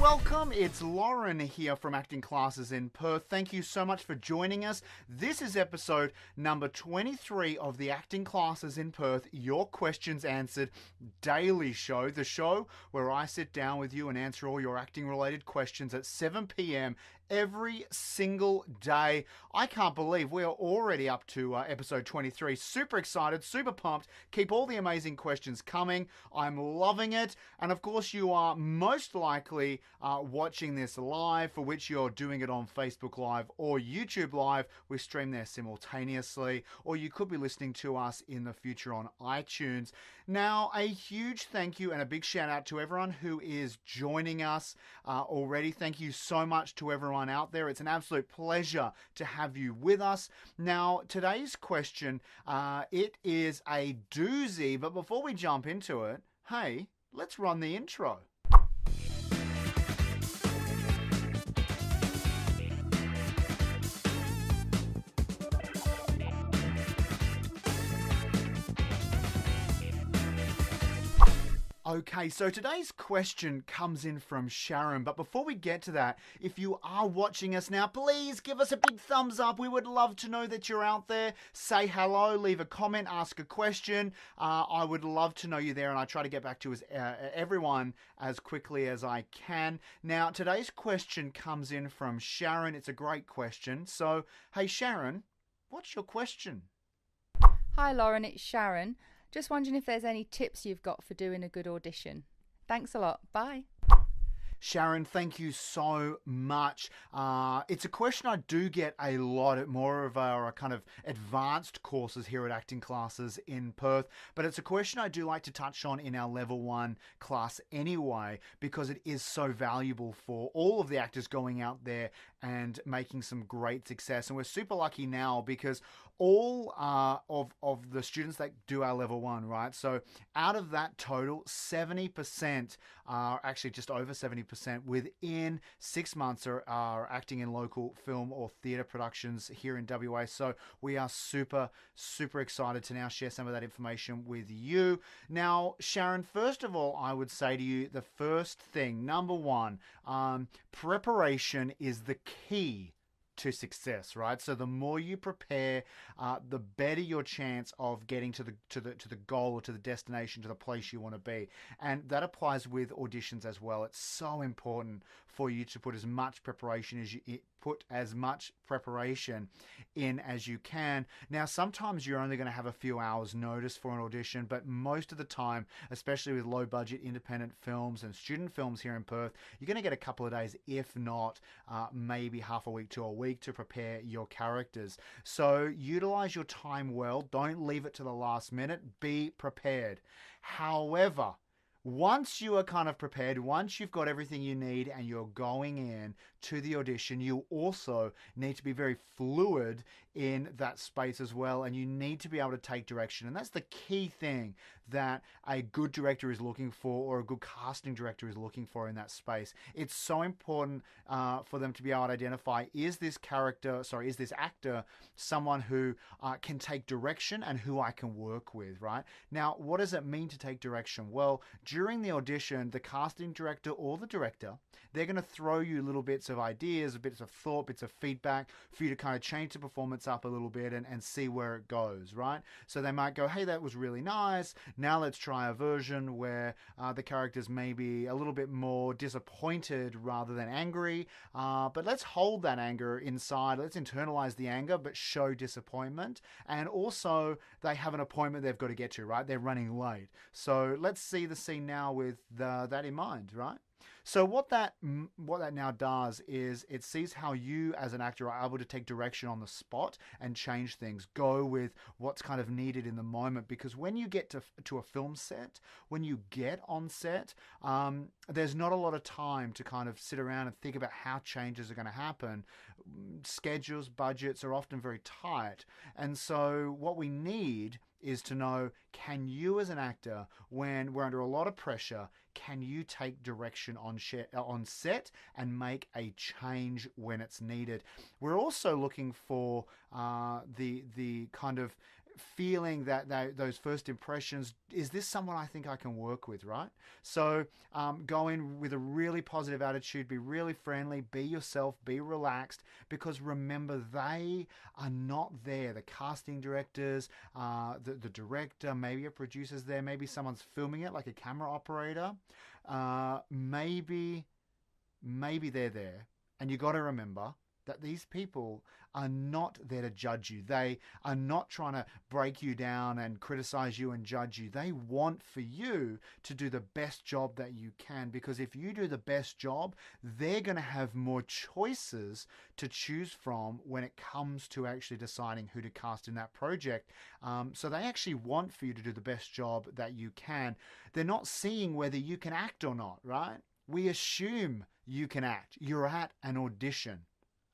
Welcome, it's Lauren here from Acting Classes in Perth. Thank you so much for joining us. This is episode number 23 of the Acting Classes in Perth Your Questions Answered daily show. The show where I sit down with you and answer all your acting related questions at 7 p.m. every single day. I can't believe we are already up to episode 23. Super excited, super pumped. Keep all the amazing questions coming. I'm loving it. And of course, you are most likely watching this live, for which you're doing it on Facebook Live or YouTube Live. We stream there simultaneously. Or you could be listening to us in the future on iTunes. Now, a huge thank you and a big shout out to everyone who is joining us already. Thank you so much to everyone out there. It's an absolute pleasure to have you with us. Now, today's question, it is a doozy, but before we jump into it, hey, let's run the intro. Okay, so today's question comes in from Sharon, but before we get to that, if you are watching us now, please give us a big thumbs up. We would love to know that you're out there. Say hello, leave a comment, ask a question. I would love to know you there, and I try to get back to everyone as quickly as I can. Now, today's question comes in from Sharon. It's a great question. So, hey Sharon, what's your question? Hi Lauren, it's Sharon. Just wondering if there's any tips you've got for doing a good audition. Thanks a lot. Bye. Sharon, thank you so much. It's a question I do get a lot at more of our kind of advanced courses here at Acting Classes in Perth, but it's a question I do like to touch on in our Level 1 class anyway, because it is so valuable for all of the actors going out there and making some great success. And we're super lucky now because all of the students that do our Level 1, right? So out of that total, 70% are actually just over 70% within 6 months are acting in local film or theatre productions here in WA. So we are super, super excited to now share some of that information with you. Now, Sharon, first of all, I would say to you, the first thing, number one, preparation is the key to success, right? So the more you prepare, the better your chance of getting to the goal or to the destination, to the place you want to be. And that applies with auditions as well. It's so important for you to put as much preparation in as you can. Now, sometimes you're only going to have a few hours notice for an audition, but most of the time, especially with low budget independent films and student films here in Perth, you're going to get a couple of days, if not maybe half a week to a week to prepare your characters. So utilize your time well. Don't leave it to the last minute. Be prepared. However, once you are kind of prepared, once you've got everything you need and you're going in to the audition, you also need to be very fluid in that space as well, and you need to be able to take direction. And that's the key thing that a good director is looking for, or a good casting director is looking for in that space. It's so important for them to be able to identify, is this actor someone who can take direction and who I can work with, right? Now, what does it mean to take direction? Well, during the audition, the casting director or the director, they're going to throw you little bits of ideas, bits of thought, bits of feedback for you to kind of change the performance up a little bit and see where it goes, right? So they might go, hey, that was really nice. Now let's try a version where the character's maybe a little bit more disappointed rather than angry. But let's hold that anger inside. Let's internalize the anger, but show disappointment. And also, they have an appointment they've got to get to, right? They're running late. So let's see the scene now with that in mind, right? So what that now does is it sees how you as an actor are able to take direction on the spot and change things, go with what's kind of needed in the moment. Because when you get to a film set, when you get on set, there's not a lot of time to kind of sit around and think about how changes are going to happen. Schedules, budgets are often very tight. And so what we need is to know, can you as an actor, when we're under a lot of pressure, can you take direction on set and make a change when it's needed? We're also looking for the kind of feeling that those first impressions, is this someone I think I can work with, right? So go in with a really positive attitude, be really friendly, be yourself, be relaxed, because remember, they are not there. The casting directors, the director, maybe a producer's there, maybe someone's filming it, like a camera operator. Maybe they're there. And you got to remember that these people are not there to judge you. They are not trying to break you down and criticize you and judge you. They want for you to do the best job that you can, because if you do the best job, they're going to have more choices to choose from when it comes to actually deciding who to cast in that project. So they actually want for you to do the best job that you can. They're not seeing whether you can act or not, right? We assume you can act. You're at an audition.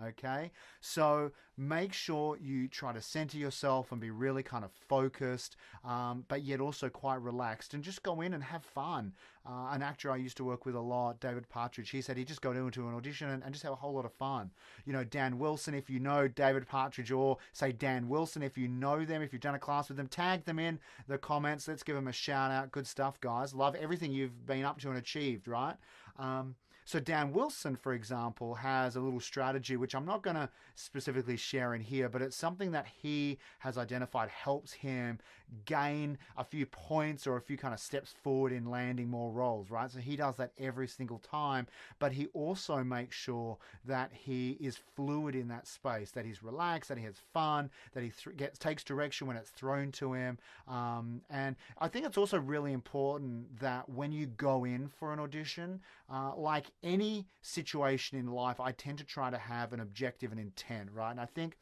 Okay, so make sure you try to center yourself and be really kind of focused, but yet also quite relaxed, and just go in and have fun. An actor I used to work with a lot, David Partridge, he said he'd just go into an audition and just have a whole lot of fun. You know, Dan Wilson, if you know David Partridge, or say Dan Wilson, if you know them, if you've done a class with them, tag them in the comments. Let's give them a shout out. Good stuff, guys. Love everything you've been up to and achieved, right? So Dan Wilson, for example, has a little strategy, which I'm not going to specifically share in here, but it's something that he has identified helps him gain a few points or a few kind of steps forward in landing more roles, right? So he does that every single time, but he also makes sure that he is fluid in that space, that he's relaxed, that he has fun, that he takes direction when it's thrown to him. And I think it's also really important that when you go in for an audition, like any situation in life, I tend to try to have an objective and intent, right? And I think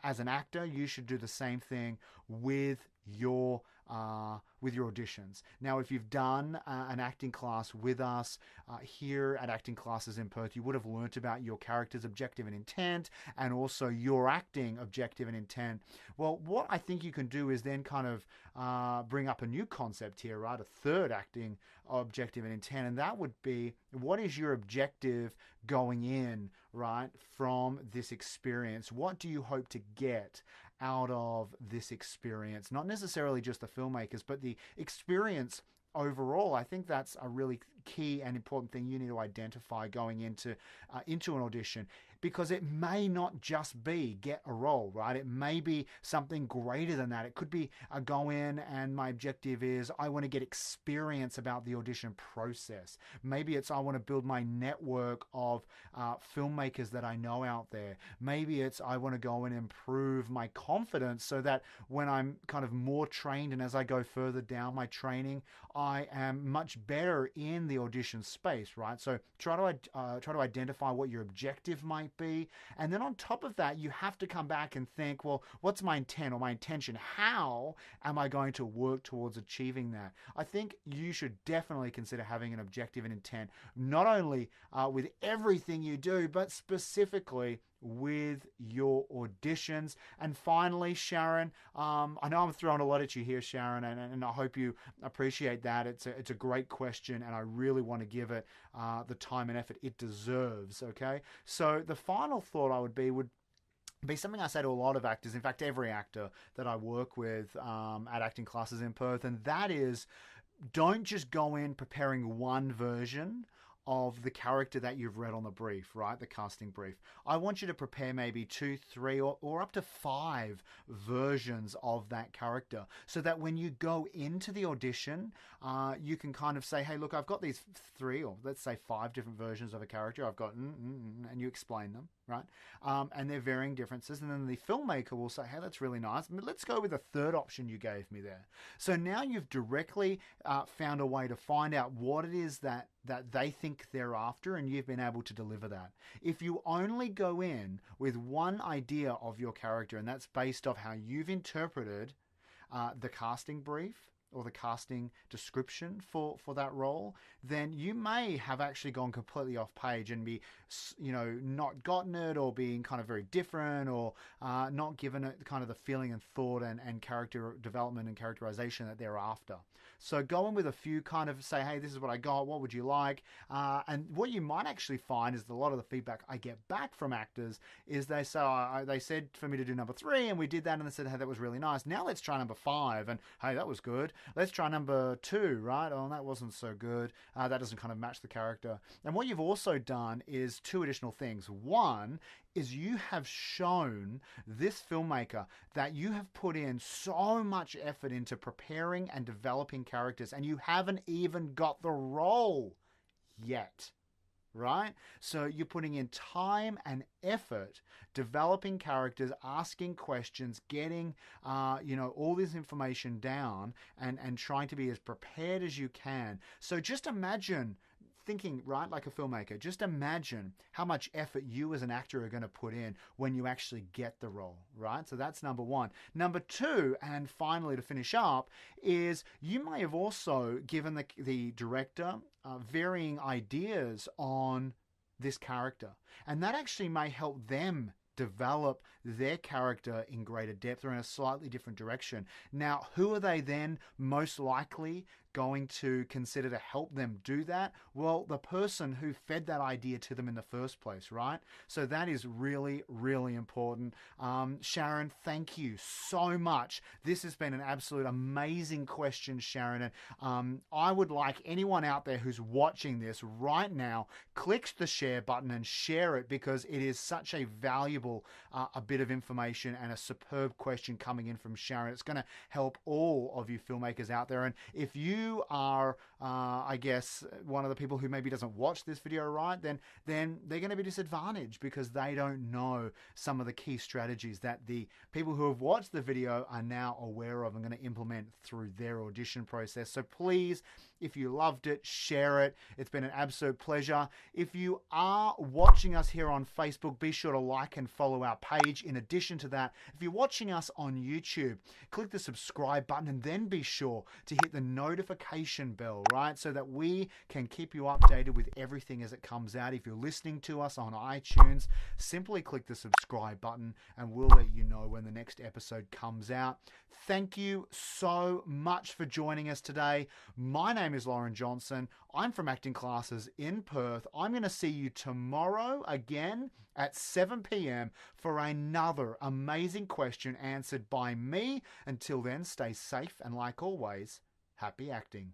as an actor, you should do the same thing with your auditions. Now, if you've done an acting class with us here at Acting Classes in Perth, you would have learnt about your character's objective and intent, and also your acting objective and intent. Well, what I think you can do is then kind of bring up a new concept here, right? A third acting objective and intent, and that would be, what is your objective going in, right, from this experience? What do you hope to get out of this experience? Not necessarily just the filmmakers, but the experience overall. I think that's a really key and important thing you need to identify going into an audition, because it may not just be get a role, right? It may be something greater than that. It could be go in and my objective is I want to get experience about the audition process. Maybe it's I want to build my network of filmmakers that I know out there. Maybe it's I want to go and improve my confidence so that when I'm kind of more trained and as I go further down my training, I am much better in the audition space, right? So try to identify what your objective might be, and then on top of that, you have to come back and think, well, what's my intent or my intention? How am I going to work towards achieving that? I think you should definitely consider having an objective and intent, not only with everything you do, but specifically with your auditions. And finally, Sharon, I know I'm throwing a lot at you here, Sharon, and I hope you appreciate that. It's a great question, and I really want to give it the time and effort it deserves, okay? So the final thought would be something I say to a lot of actors, in fact, every actor that I work with at Acting Classes in Perth, and that is, don't just go in preparing one version of the character that you've read on the brief, right? The casting brief. I want you to prepare maybe 2, 3, or up to 5 versions of that character, so that when you go into the audition, you can kind of say, hey, look, I've got these 3, or let's say 5 different versions of a character. I've got, and you explain them, right? And they're varying differences. And then the filmmaker will say, hey, that's really nice. Let's go with the third option you gave me there. So now you've directly found a way to find out what it is that they think they're after, and you've been able to deliver that. If you only go in with one idea of your character, and that's based off how you've interpreted the casting brief, or the casting description for that role, then you may have actually gone completely off page and be, not gotten it, or being kind of very different, or not given it kind of the feeling and thought and character development and characterization that they're after. So go in with a few, kind of say, hey, this is what I got, what would you like? And what you might actually find is that a lot of the feedback I get back from actors is they say, they said for me to do number 3, and we did that, and they said, hey, that was really nice. Now let's try number 5, and hey, that was good. Let's try number 2, right? Oh, that wasn't so good. That doesn't kind of match the character. And what you've also done is 2 additional things. One is you have shown this filmmaker that you have put in so much effort into preparing and developing characters, and you haven't even got the role yet, right? So you're putting in time and effort developing characters, asking questions, getting all this information down, and trying to be as prepared as you can. So just imagine, thinking, right, like a filmmaker, just imagine how much effort you as an actor are going to put in when you actually get the role, right? So that's number 1. Number 2, and finally to finish up, is you may have also given the director varying ideas on this character, and that actually may help them develop their character in greater depth or in a slightly different direction. Now, who are they then most likely going to consider to help them do that? Well, the person who fed that idea to them in the first place, right? So that is really, really important. Sharon, thank you so much. This has been an absolute amazing question, Sharon. And I would like anyone out there who's watching this right now, click the share button and share it, because it is such a valuable a bit of information and a superb question coming in from Sharon. It's going to help all of you filmmakers out there. And if you are, I guess, one of the people who maybe doesn't watch this video, right, then they're going to be disadvantaged because they don't know some of the key strategies that the people who have watched the video are now aware of and going to implement through their audition process. So please, if you loved it, share it. It's been an absolute pleasure. If you are watching us here on Facebook, be sure to like and follow our page. In addition to that, if you're watching us on YouTube, click the subscribe button and then be sure to hit the notification bell, right? So that we can keep you updated with everything as it comes out. If you're listening to us on iTunes, simply click the subscribe button and we'll let you know when the next episode comes out. Thank you so much for joining us today. My name is Lauren Johnson. I'm from Acting Classes in Perth. I'm going to see you tomorrow again at 7 p.m. for another amazing question answered by me. Until then, stay safe and, like always, happy acting.